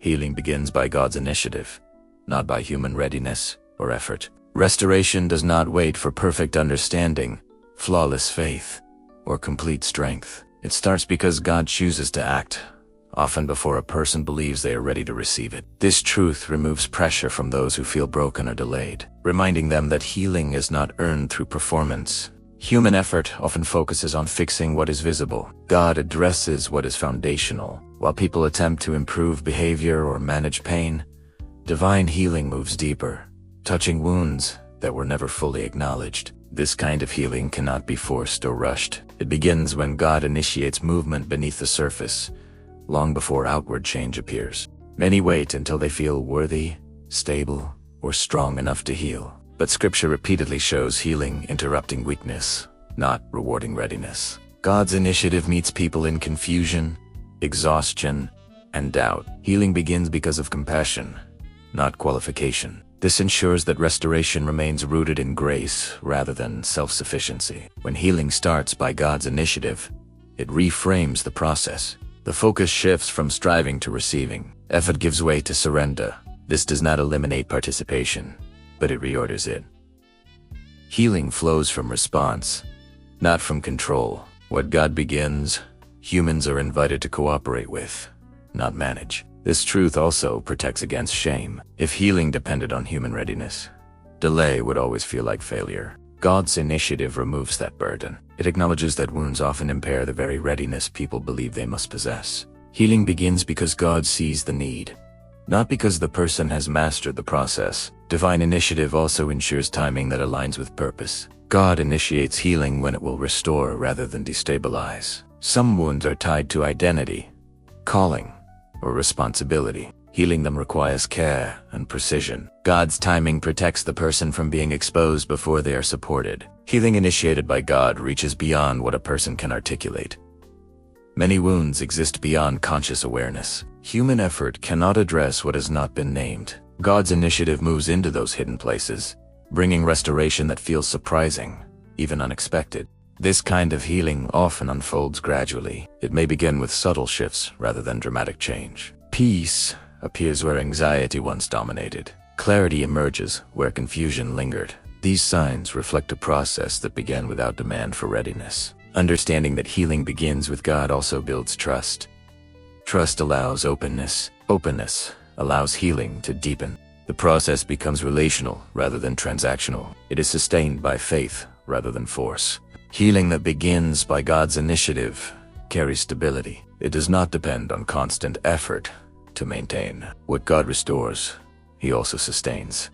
Healing begins by God's initiative, not by human readiness or effort. Restoration does not wait for perfect understanding, flawless faith, or complete strength. It starts because God chooses to act, often before a person believes they are ready to receive it. This truth removes pressure from those who feel broken or delayed, reminding them that healing is not earned through performance. Human effort often focuses on fixing what is visible. God addresses what is foundational. While people attempt to improve behavior or manage pain, divine healing moves deeper, touching wounds that were never fully acknowledged. This kind of healing cannot be forced or rushed. It begins when God initiates movement beneath the surface, long before outward change appears. Many wait until they feel worthy, stable, or strong enough to heal. But Scripture repeatedly shows healing interrupting weakness, not rewarding readiness. God's initiative meets people in confusion, exhaustion, and doubt. Healing begins because of compassion, not qualification. This ensures that restoration remains rooted in grace rather than self-sufficiency. When healing starts by God's initiative, it reframes the process. The focus shifts from striving to receiving. Effort gives way to surrender. This does not eliminate participation, but it reorders it. Healing flows from response, not from control. What God begins, humans are invited to cooperate with, not manage. This truth also protects against shame. If healing depended on human readiness, delay would always feel like failure. God's initiative removes that burden. It acknowledges that wounds often impair the very readiness people believe they must possess. Healing begins because God sees the need, not because the person has mastered the process. Divine initiative also ensures timing that aligns with purpose. God initiates healing when it will restore rather than destabilize. Some wounds are tied to identity, calling, or responsibility. Healing them requires care and precision. God's timing protects the person from being exposed before they are supported. Healing initiated by God reaches beyond what a person can articulate. Many wounds exist beyond conscious awareness. Human effort cannot address what has not been named. God's initiative moves into those hidden places, bringing restoration that feels surprising, even unexpected. This kind of healing often unfolds gradually. It may begin with subtle shifts rather than dramatic change. Peace appears where anxiety once dominated. Clarity emerges where confusion lingered. These signs reflect a process that began without demand for readiness. Understanding that healing begins with God also builds trust. Trust allows openness. Openness allows healing to deepen. The process becomes relational rather than transactional. It is sustained by faith rather than force. Healing that begins by God's initiative carries stability. It does not depend on constant effort to maintain. What God restores, He also sustains.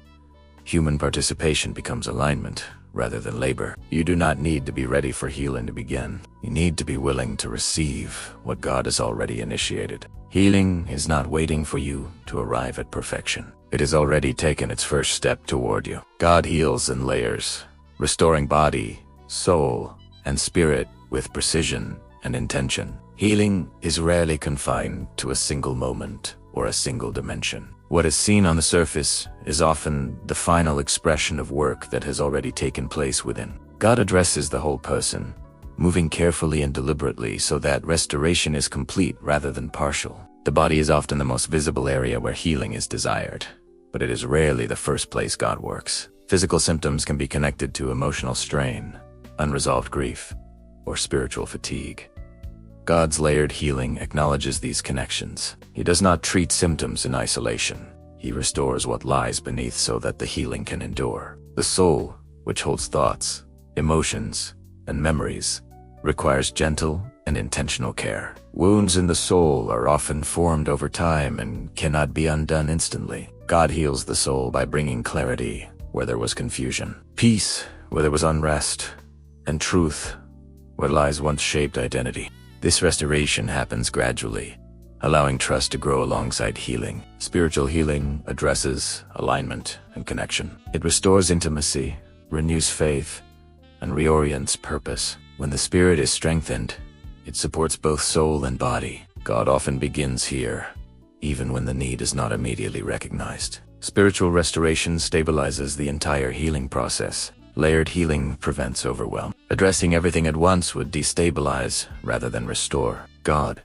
Human participation becomes alignment rather than labor. You do not need to be ready for healing to begin. You need to be willing to receive what God has already initiated. Healing is not waiting for you to arrive at perfection. It has already taken its first step toward you. God heals in layers, restoring body, soul, and spirit with precision and intention. Healing is rarely confined to a single moment or a single dimension. What is seen on the surface is often the final expression of work that has already taken place within. God addresses the whole person, moving carefully and deliberately so that restoration is complete rather than partial. The body is often the most visible area where healing is desired, but it is rarely the first place God works. Physical symptoms can be connected to emotional strain, unresolved grief, or spiritual fatigue. God's layered healing acknowledges these connections. He does not treat symptoms in isolation. He restores what lies beneath so that the healing can endure. The soul, which holds thoughts, emotions, and memories, requires gentle and intentional care. Wounds in the soul are often formed over time and cannot be undone instantly. God heals the soul by bringing clarity where there was confusion, peace where there was unrest, and truth where lies once shaped identity. This restoration happens gradually, allowing trust to grow alongside healing. Spiritual healing addresses alignment and connection. It restores intimacy, renews faith, and reorients purpose. When the spirit is strengthened, it supports both soul and body. God often begins here, even when the need is not immediately recognized. Spiritual restoration stabilizes the entire healing process. Layered healing prevents overwhelm. Addressing everything at once would destabilize rather than restore. God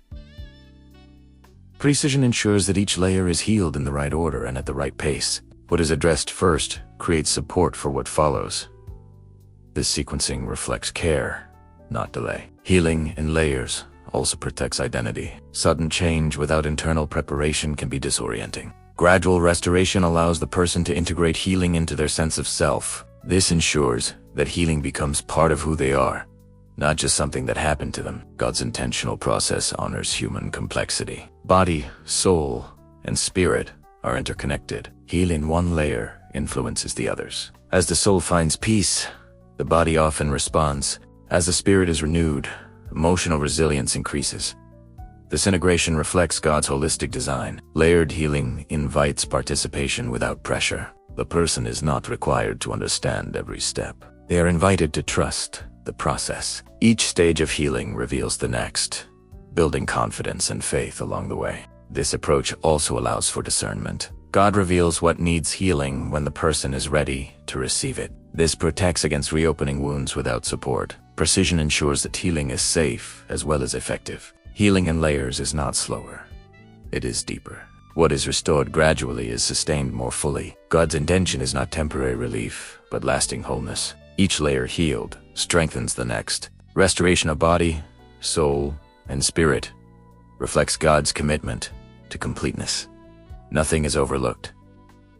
Precision ensures that each layer is healed in the right order and at the right pace. What is addressed first creates support for what follows. This sequencing reflects care, not delay. Healing in layers also protects identity. Sudden change without internal preparation can be disorienting. Gradual restoration allows the person to integrate healing into their sense of self. This ensures that healing becomes part of who they are, not just something that happened to them. God's intentional process honors human complexity. Body, soul, and spirit are interconnected. Healing one layer influences the others. As the soul finds peace, the body often responds. As the spirit is renewed, emotional resilience increases. This integration reflects God's holistic design. Layered healing invites participation without pressure. The person is not required to understand every step. They are invited to trust the process. Each stage of healing reveals the next, building confidence and faith along the way. This approach also allows for discernment. God reveals what needs healing when the person is ready to receive it. This protects against reopening wounds without support. Precision ensures that healing is safe as well as effective. Healing in layers is not slower. It is deeper. What is restored gradually is sustained more fully. God's intention is not temporary relief, but lasting wholeness. Each layer healed strengthens the next. Restoration of body, soul, and spirit reflects God's commitment to completeness. Nothing is overlooked.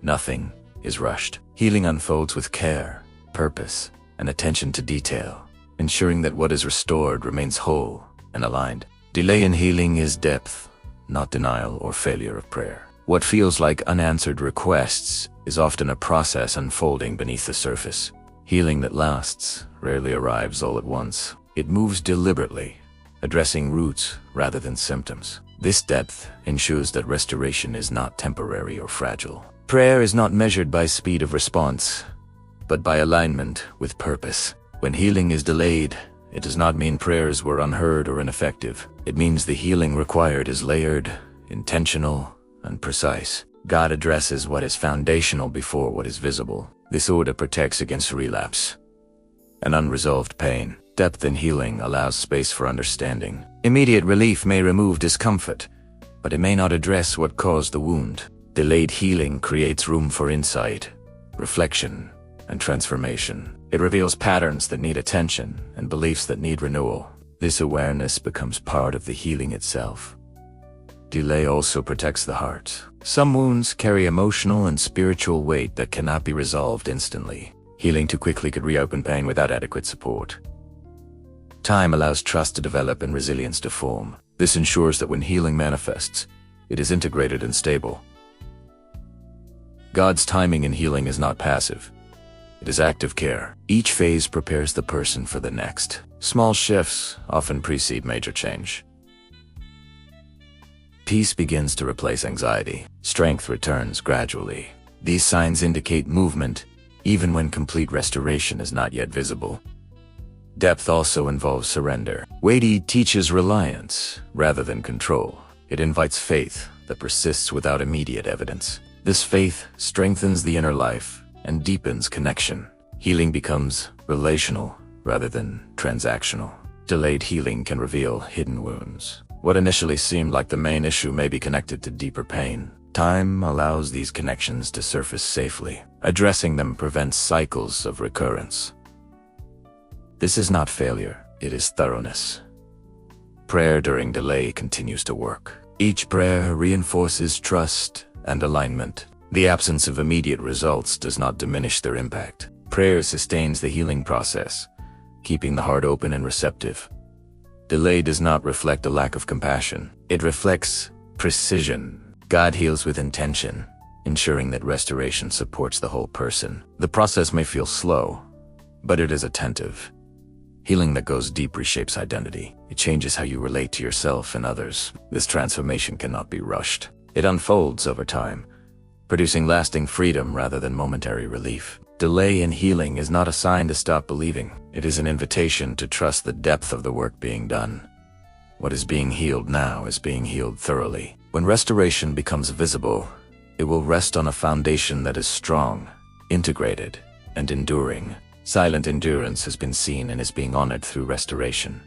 Nothing is rushed. Healing unfolds with care, purpose, and attention to detail, ensuring that what is restored remains whole and aligned. Delay in healing is depth, not denial or failure of prayer. What feels like unanswered requests is often a process unfolding beneath the surface. Healing that lasts rarely arrives all at once. It moves deliberately, addressing roots rather than symptoms. This depth ensures that restoration is not temporary or fragile. Prayer is not measured by speed of response, but by alignment with purpose. When healing is delayed, it does not mean prayers were unheard or ineffective. It means the healing required is layered, intentional, and precise. God addresses what is foundational before what is visible. This order protects against relapse and unresolved pain. Depth in healing allows space for understanding. Immediate relief may remove discomfort, but it may not address what caused the wound. Delayed healing creates room for insight, reflection, and transformation. It reveals patterns that need attention and beliefs that need renewal. This awareness becomes part of the healing itself. Delay also protects the heart. Some wounds carry emotional and spiritual weight that cannot be resolved instantly. Healing too quickly could reopen pain without adequate support. Time allows trust to develop and resilience to form. This ensures that when healing manifests, it is integrated and stable. God's timing in healing is not passive. It is active care. Each phase prepares the person for the next. Small shifts often precede major change. Peace begins to replace anxiety. Strength returns gradually. These signs indicate movement, even when complete restoration is not yet visible. Depth also involves surrender. Weighty teaches reliance rather than control. It invites faith that persists without immediate evidence. This faith strengthens the inner life and deepens connection. Healing becomes relational rather than transactional. Delayed healing can reveal hidden wounds. What initially seemed like the main issue may be connected to deeper pain. Time allows these connections to surface safely. Addressing them prevents cycles of recurrence. This is not failure, it is thoroughness. Prayer during delay continues to work. Each prayer reinforces trust and alignment. The absence of immediate results does not diminish their impact. Prayer sustains the healing process, keeping the heart open and receptive. Delay does not reflect a lack of compassion. It reflects precision. God heals with intention, ensuring that restoration supports the whole person. The process may feel slow, but it is attentive. Healing that goes deep reshapes identity. It changes how you relate to yourself and others. This transformation cannot be rushed. It unfolds over time, producing lasting freedom rather than momentary relief. Delay in healing is not a sign to stop believing. It is an invitation to trust the depth of the work being done. What is being healed now is being healed thoroughly. When restoration becomes visible, it will rest on a foundation that is strong, integrated, and enduring. Silent endurance has been seen and is being honored through restoration.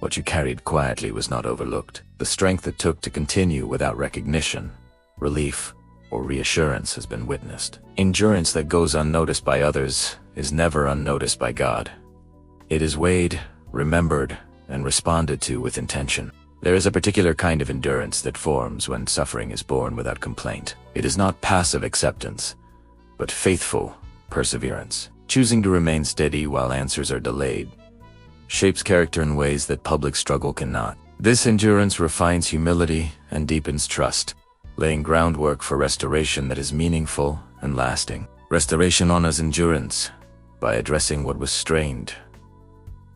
What you carried quietly was not overlooked. The strength it took to continue without recognition, relief, or reassurance has been witnessed. Endurance that goes unnoticed by others is never unnoticed by God. It is weighed, remembered, and responded to with intention. There is a particular kind of endurance that forms when suffering is borne without complaint. It is not passive acceptance, but faithful perseverance. Choosing to remain steady while answers are delayed shapes character in ways that public struggle cannot. This endurance refines humility and deepens trust, laying groundwork for restoration that is meaningful and lasting. Restoration honors endurance by addressing what was strained.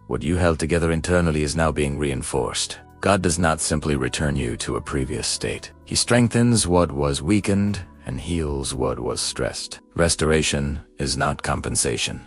What you held together internally is now being reinforced. God does not simply return you to a previous state. He strengthens what was weakened and heals what was stressed. Restoration is not compensation.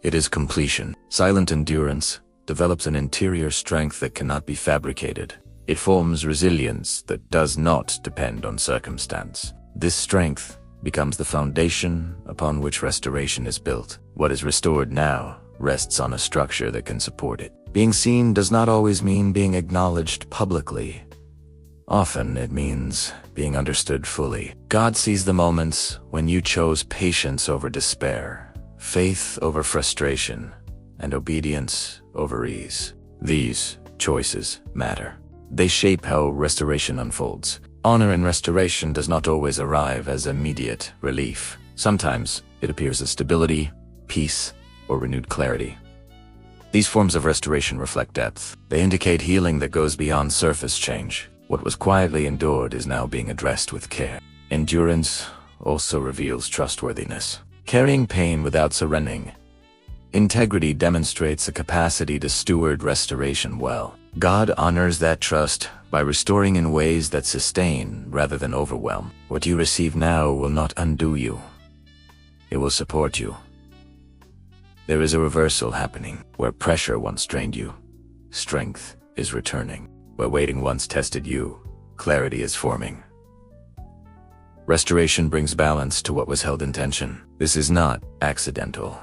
It is completion. Silent endurance develops an interior strength that cannot be fabricated. It forms resilience that does not depend on circumstance. This strength becomes the foundation upon which restoration is built. What is restored now rests on a structure that can support it. Being seen does not always mean being acknowledged publicly. Often it means being understood fully. God sees the moments when you chose patience over despair, faith over frustration, and obedience over ease. These choices matter. They shape how restoration unfolds. Honor in restoration does not always arrive as immediate relief. Sometimes it appears as stability, peace, or renewed clarity. These forms of restoration reflect depth. They indicate healing that goes beyond surface change. What was quietly endured is now being addressed with care. Endurance also reveals trustworthiness. Carrying pain without surrendering. Integrity demonstrates a capacity to steward restoration well. God honors that trust by restoring in ways that sustain rather than overwhelm. What you receive now will not undo you. It will support you. There is a reversal happening. Where pressure once strained you, strength is returning. Where waiting once tested you, clarity is forming. Restoration brings balance to what was held in tension. This is not accidental.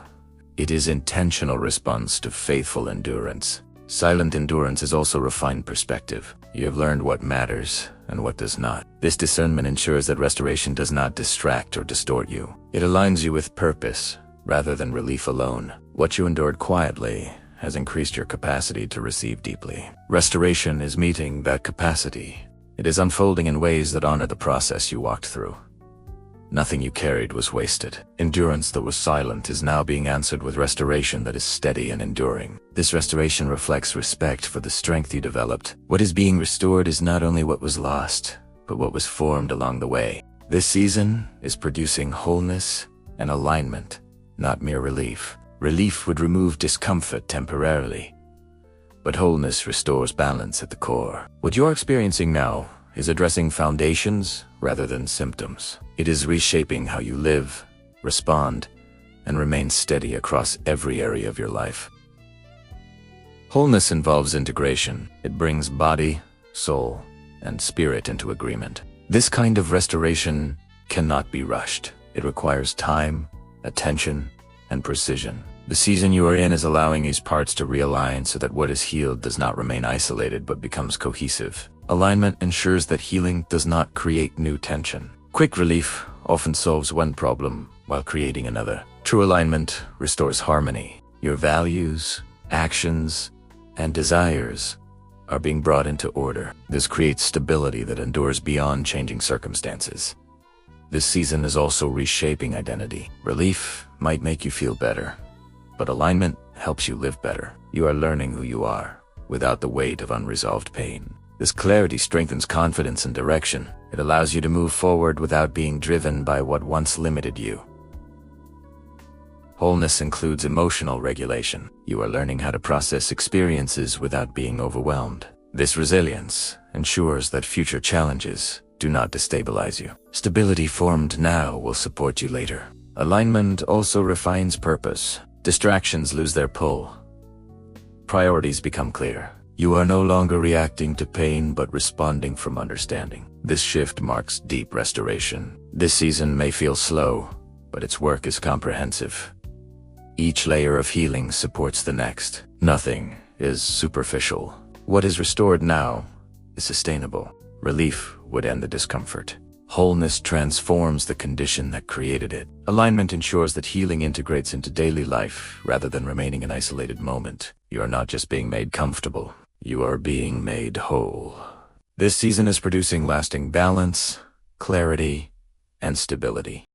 It is intentional response to faithful endurance. Silent endurance is also refined perspective. You have learned what matters and what does not. This discernment ensures that restoration does not distract or distort you. It aligns you with purpose rather than relief alone. What you endured quietly has increased your capacity to receive deeply. Restoration is meeting that capacity. It is unfolding in ways that honor the process you walked through. Nothing you carried was wasted. Endurance that was silent is now being answered with restoration that is steady and enduring. This restoration reflects respect for the strength you developed. What is being restored is not only what was lost, but what was formed along the way. This season is producing wholeness and alignment, not mere relief. Relief would remove discomfort temporarily, but wholeness restores balance at the core. What you're experiencing now is addressing foundations rather than symptoms. It is reshaping how you live, respond, and remain steady across every area of your life. Wholeness involves integration. It brings body, soul, and spirit into agreement. This kind of restoration cannot be rushed. It requires time, attention, and precision. The season you are in is allowing these parts to realign so that what is healed does not remain isolated but becomes cohesive. Alignment ensures that healing does not create new tension. Quick relief often solves one problem while creating another. True alignment restores harmony. Your values, actions, and desires are being brought into order. This creates stability that endures beyond changing circumstances. This season is also reshaping identity. Relief might make you feel better, but alignment helps you live better. You are learning who you are without the weight of unresolved pain. This clarity strengthens confidence and direction. It allows you to move forward without being driven by what once limited you. Wholeness includes emotional regulation. You are learning how to process experiences without being overwhelmed. This resilience ensures that future challenges do not destabilize you. Stability formed now will support you later. Alignment also refines purpose. Distractions lose their pull. Priorities become clear. You are no longer reacting to pain but responding from understanding. This shift marks deep restoration. This season may feel slow, but its work is comprehensive. Each layer of healing supports the next. Nothing is superficial. What is restored now is sustainable. Relief would end the discomfort. Wholeness transforms the condition that created it. Alignment ensures that healing integrates into daily life rather than remaining an isolated moment. You are not just being made comfortable, you are being made whole. This season is producing lasting balance, clarity, and stability.